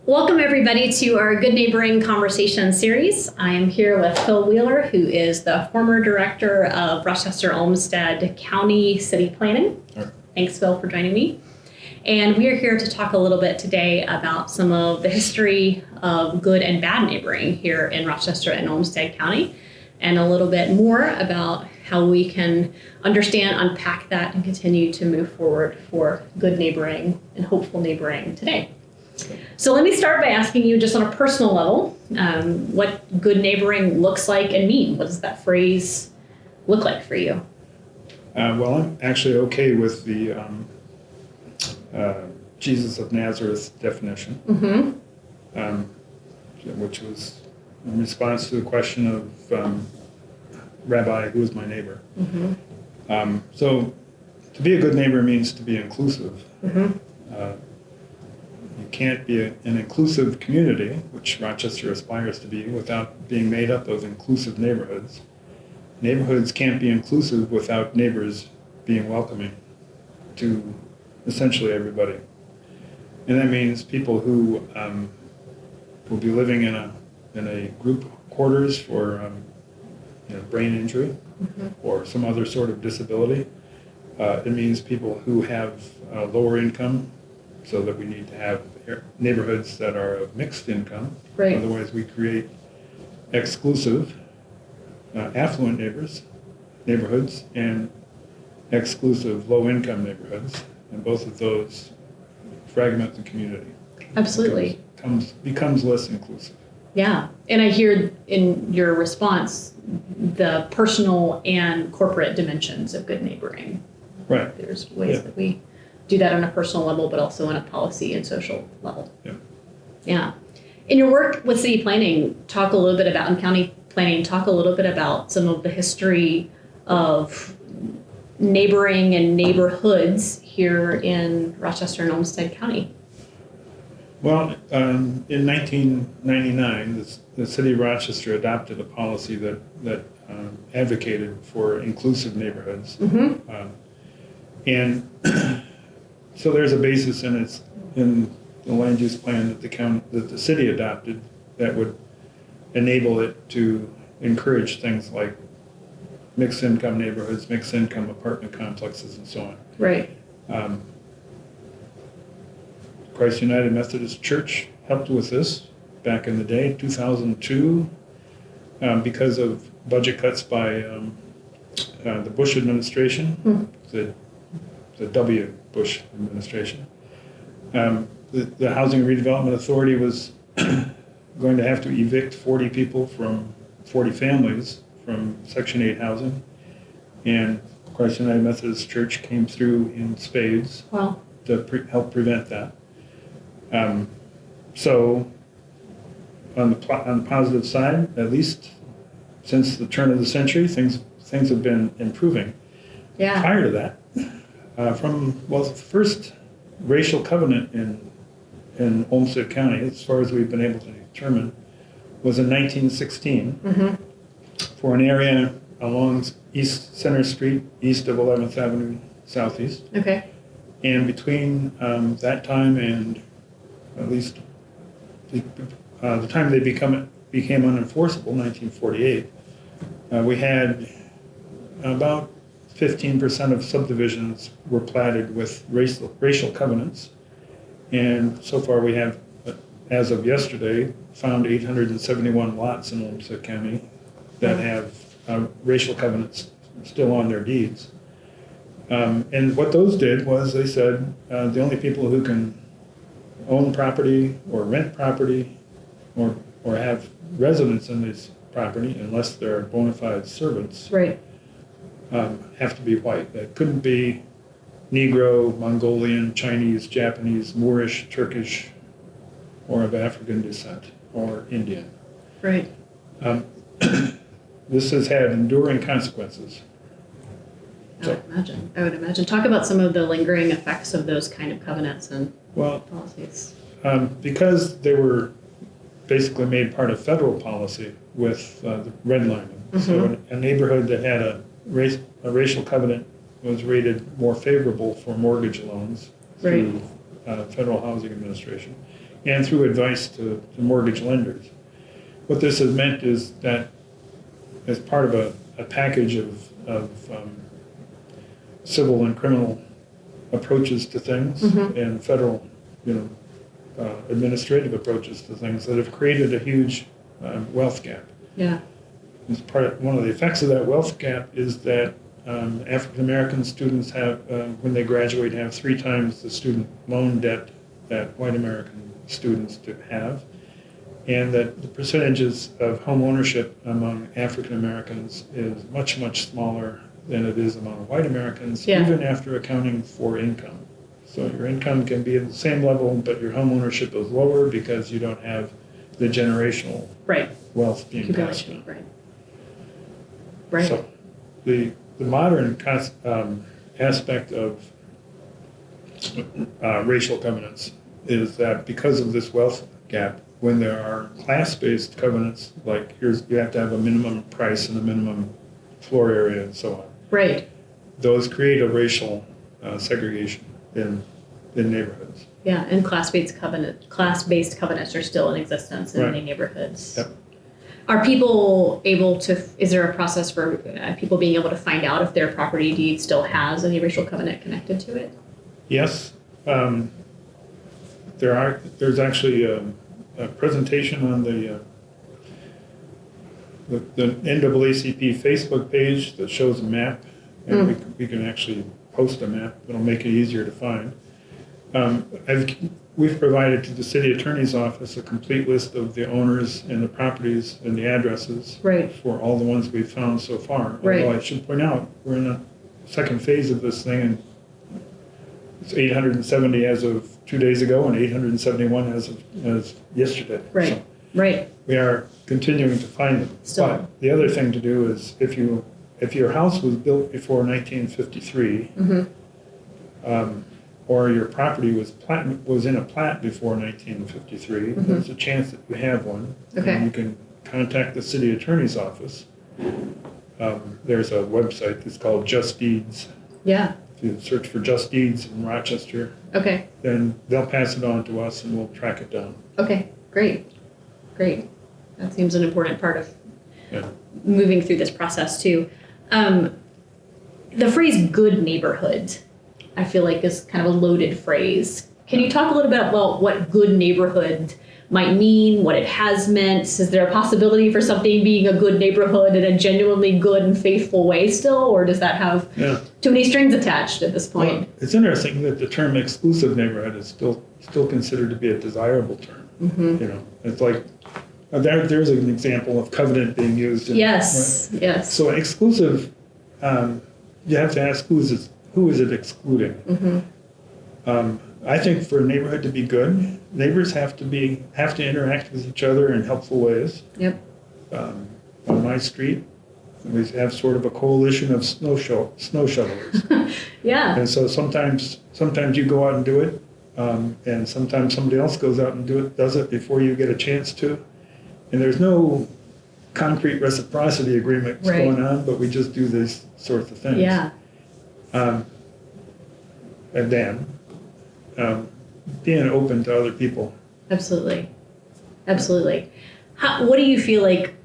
Welcome everybody to our Good Neighboring Conversation series. I am here with Phil Wheeler, who is the former director of Rochester-Olmsted County City Planning. Sure. Thanks, Phil, for joining me. And we are here to talk a little bit today about some of the history of good and bad neighboring here in Rochester and Olmsted County, and a little bit more about how we can understand, unpack that, and continue to move forward for good neighboring and hopeful neighboring today. So let me start by asking you, just on a personal level, what good neighboring looks like and mean. What does that phrase look like for you? Well, I'm actually okay with the Jesus of Nazareth definition, which was in response to the question of Rabbi, who is my neighbor? So to be a good neighbor means to be inclusive. You can't be an inclusive community, which Rochester aspires to be, without being made up of inclusive neighborhoods. Neighborhoods can't be inclusive without neighbors being welcoming to essentially everybody. And that means people who will be living in a group quarters for brain injury or some other sort of disability. It means people who have lower income, so that we need to have neighborhoods that are of mixed income. Right. Otherwise, we create exclusive, affluent neighborhoods, and exclusive, low-income neighborhoods. And both of those fragment the community. Absolutely. Becomes less inclusive. Yeah. And I hear in your response the personal and corporate dimensions of good neighboring. Right. There's ways that we do that on a personal level, but also on a policy and social level. Yeah. In your work with city planning, talk a little bit about, and county planning, talk a little bit about some of the history of neighboring and neighborhoods here in Rochester and Olmsted County. Well, in 1999, the city of Rochester adopted a policy that advocated for inclusive neighborhoods. And so there's a basis in the land use plan that the city adopted that would enable it to encourage things like mixed income neighborhoods, mixed income apartment complexes, and so on. Right. Christ United Methodist Church helped with this back in the day, 2002, because of budget cuts by the Bush administration, the W. Bush administration. The Housing Redevelopment Authority was going to have to evict 40 families from Section 8 housing, and Christ United Methodist Church came through in spades to help prevent that. So on the positive side, at least since the turn of the century, things have been improving. Yeah. Prior to that, the first racial covenant in Olmsted County, as far as we've been able to determine, was in 1916 for an area along East Center Street, east of 11th Avenue Southeast. Okay. And between that time and at least the time they became unenforceable, 1948, we had about 15% of subdivisions were platted with racial covenants. And so far we have, as of yesterday, found 871 lots in Olmsted County that have racial covenants still on their deeds. And what those did was they said the only people who can own property or rent property or have residence in this property, unless they're bona fide servants, have to be white. That couldn't be Negro, Mongolian, Chinese, Japanese, Moorish, Turkish, or of African descent, or Indian. Right. This has had enduring consequences. I would imagine. Talk about some of the lingering effects of those kind of covenants and policies. Because they were basically made part of federal policy with the redlining. So a neighborhood that had a racial covenant was rated more favorable for mortgage loans through Federal Housing Administration. and through advice to mortgage lenders. What this has meant is that as part of a package of civil and criminal approaches to things and federal, administrative approaches to things that have created a huge wealth gap. Yeah. One of the effects of that wealth gap is that African American students have, when they graduate, have 3 times the student loan debt that white American students have, and that the percentages of home ownership among African Americans is much, much smaller than it is among white Americans, even after accounting for income. So your income can be at the same level, but your home ownership is lower because you don't have the generational wealth being passed on. Right. So the modern aspect of racial covenants is that because of this wealth gap, when there are class-based covenants, like you have to have a minimum price and a minimum floor area and so on. Right. Those create a racial segregation in neighborhoods. Yeah, and class-based covenants are still in existence in many neighborhoods. Yep. Are people able to, is there a process for people being able to find out if their property deed still has any racial covenant connected to it? Yes. There's actually a presentation on the NAACP Facebook page that shows a map, and we can actually post a map that'll make it easier to find. We've provided to the city attorney's office a complete list of the owners and the properties and the addresses for all the ones we've found so far. Although I should point out, we're in the second phase of this thing, and it's 870 as of 2 days ago and 871 as yesterday. Right. So we are continuing to find them. Still. But the other thing to do is if your house was built before 1953, or your property was in a plat before 1953, there's a chance that you have one. Okay. And you can contact the city attorney's office. There's a website that's called Just Deeds. Yeah. If you search for Just Deeds in Rochester, then they'll pass it on to us and we'll track it down. Okay, great. That seems an important part of moving through this process too. The phrase good neighborhood, I feel like is kind of a loaded phrase. Can you talk a little bit about what good neighborhood might mean, what it has meant? Is there a possibility for something being a good neighborhood in a genuinely good and faithful way still, or does that have too many strings attached at this point? Well, it's interesting that the term exclusive neighborhood is still considered to be a desirable term. It's like there's an example of covenant being used. Yes. So exclusive, you have to ask who is it excluding? I think for a neighborhood to be good, neighbors have to interact with each other in helpful ways. Yep. On my street, we have sort of a coalition of snow shovelers. Yeah. And so sometimes you go out and do it, and sometimes somebody else goes out and does it before you get a chance to. And there's no concrete reciprocity agreement going on, but we just do these sorts of things. Yeah. And then being open to other people. Absolutely. What do you feel like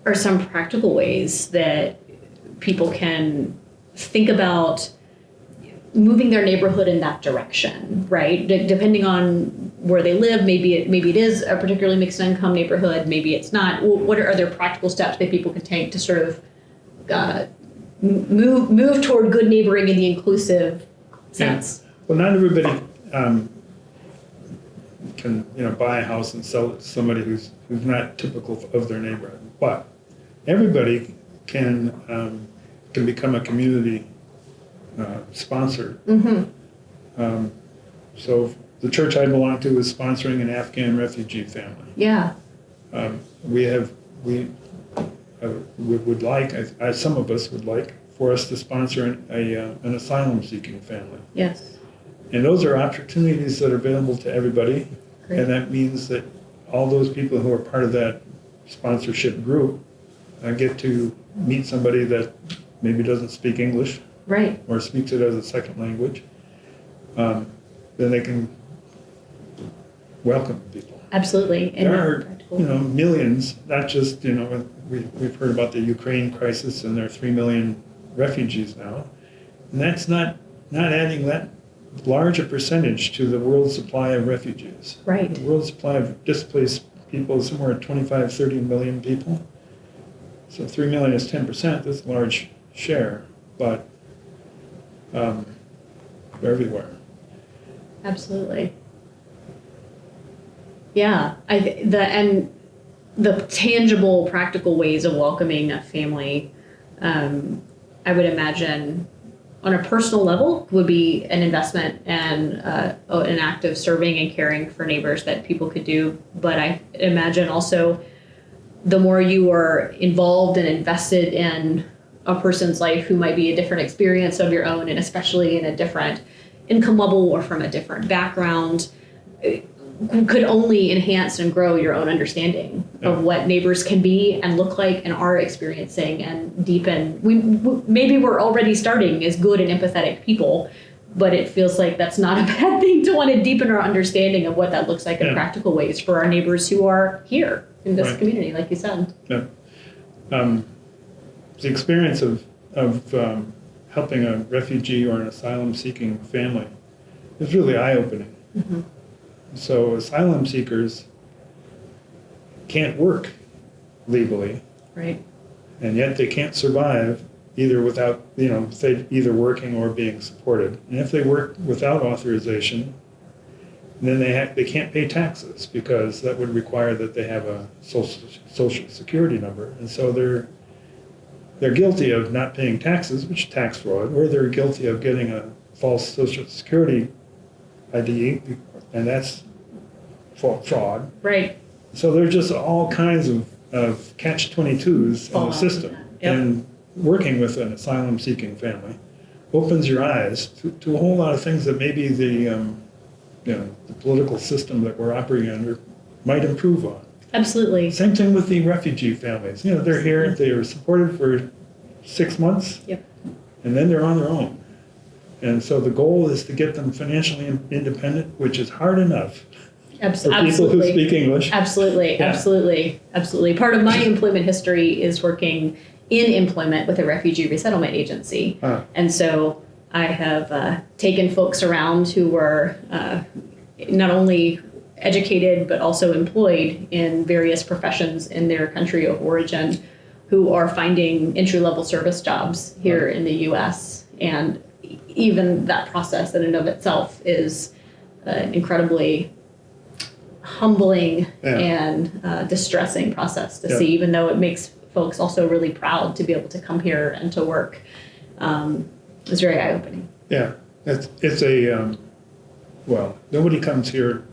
are some practical ways that people can think about moving their neighborhood in that direction, right? Depending on where they live, maybe it is a particularly mixed income neighborhood, maybe it's not. What are there practical steps that people can take to sort of move toward good neighboring in the inclusive sense? Well, not everybody can buy a house and sell it to somebody who's not typical of their neighborhood, but everybody can become a community sponsor. So the church I belong to is sponsoring an Afghan refugee family. Yeah. We would like, some of us would like, for us to sponsor an asylum-seeking family. Yes. And those are opportunities that are available to everybody. Great. And that means that all those people who are part of that sponsorship group get to meet somebody that maybe doesn't speak English. Right. Or speaks it as a second language. Then they can welcome people. Absolutely. And There are, millions, not just, we've heard about the Ukraine crisis, and there are 3 million refugees now. And that's not adding that large a percentage to the world supply of refugees. Right. The world supply of displaced people is somewhere at 25, 30 million people. So 3 million is 10%, that's a large share, but they're everywhere. Absolutely. Yeah, the tangible, practical ways of welcoming a family, I would imagine, on a personal level, would be an investment and an act of serving and caring for neighbors that people could do. But I imagine also, the more you are involved and invested in a person's life who might be a different experience of your own, and especially in a different income level or from a different background, could only enhance and grow your own understanding of what neighbors can be and look like and are experiencing, and deepen. Maybe we're already starting as good and empathetic people, but it feels like that's not a bad thing to want to deepen our understanding of what that looks like in practical ways for our neighbors who are here in this community, like you said. Yeah. The experience of helping a refugee or an asylum-seeking family is really eye-opening. Mm-hmm. So asylum seekers can't work legally, right? And yet they can't survive either without, either working or being supported. And if they work without authorization, then they can't pay taxes, because that would require that they have a social security number. And so they're guilty of not paying taxes, which is tax fraud, or they're guilty of getting a false social security ID, and that's fraud. Right. So there's just all kinds of catch-22s in the system. Yep. And working with an asylum-seeking family opens your eyes to a whole lot of things that maybe the political system that we're operating under might improve on. Absolutely. Same thing with the refugee families. They're here, they are supported for 6 months, and then they're on their own. And so the goal is to get them financially independent, which is hard enough for people who speak English. Absolutely, absolutely. Part of my employment history is working in employment with a refugee resettlement agency. And so I have taken folks around who were not only educated but also employed in various professions in their country of origin, who are finding entry-level service jobs here in the U.S. And even that process in and of itself is an incredibly humbling and distressing process to see, even though it makes folks also really proud to be able to come here and to work. It's very eye-opening. Yeah, it's a, nobody comes here,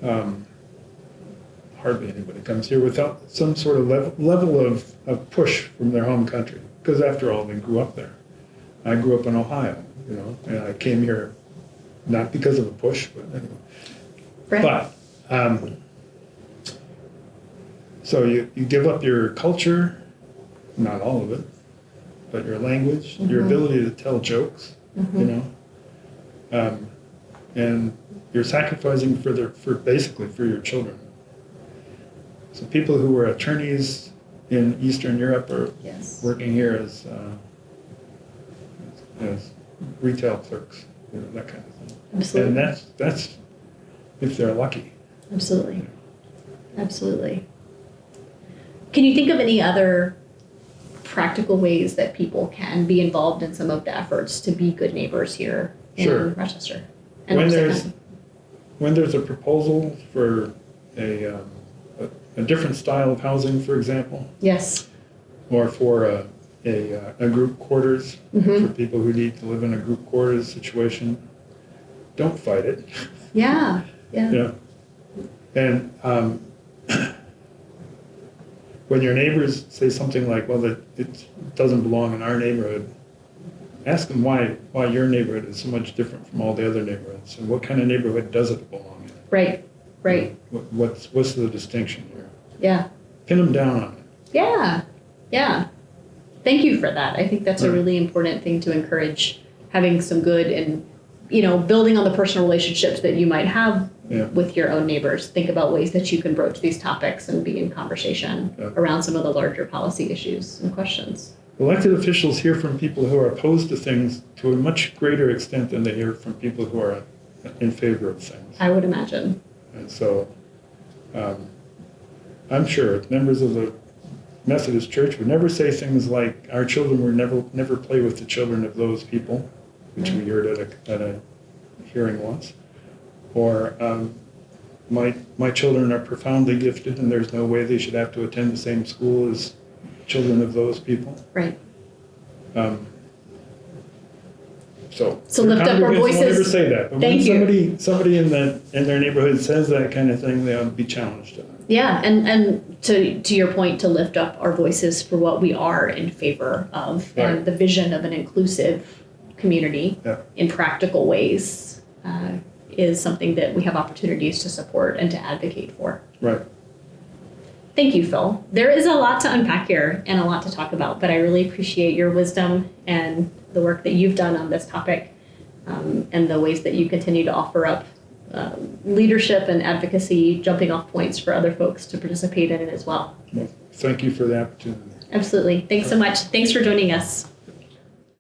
hardly anybody comes here without some sort of level of push from their home country, because after all, they grew up there. I grew up in Ohio, and I came here not because of a push, but anyway. Right. But, so you give up your culture, not all of it, but your language, your ability to tell jokes, and you're sacrificing basically for your children. So people who were attorneys in Eastern Europe are working here as retail clerks, that kind of thing. Absolutely. And that's if they're lucky. Absolutely. Absolutely. Can you think of any other practical ways that people can be involved in some of the efforts to be good neighbors here in Rochester? And when there's a proposal for a different style of housing, for example. Yes. Or for a group quarters for people who need to live in a group quarters situation, don't fight it. Yeah. And when your neighbors say something like, well, it doesn't belong in our neighborhood, ask them why your neighborhood is so much different from all the other neighborhoods, and what kind of neighborhood does it belong in? Right. What's the distinction here? Yeah. Pin them down on it. Yeah. Thank you for that. I think that's a really important thing to encourage, having some good and, building on the personal relationships that you might have Yeah. with your own neighbors. Think about ways that you can broach these topics and be in conversation around some of the larger policy issues and questions. Elected officials hear from people who are opposed to things to a much greater extent than they hear from people who are in favor of things. I would imagine. And so I'm sure members of the Methodist Church would never say things like, our children would never play with the children of those people, which we heard at a hearing once. Or my children are profoundly gifted and there's no way they should have to attend the same school as children of those people. Right. So lift up our voices. Won't ever say that. But Thank when somebody in their neighborhood says that kind of thing, they ought to be challenged. Yeah, and to your point, to lift up our voices for what we are in favor of, Right. and the vision of an inclusive community in practical ways is something that we have opportunities to support and to advocate for. Right. Thank you, Phil. There is a lot to unpack here and a lot to talk about, but I really appreciate your wisdom and the work that you've done on this topic, and the ways that you continue to offer up leadership and advocacy, jumping off points for other folks to participate in it as well. Well, thank you for the opportunity. Absolutely. Thanks so much. Thanks for joining us.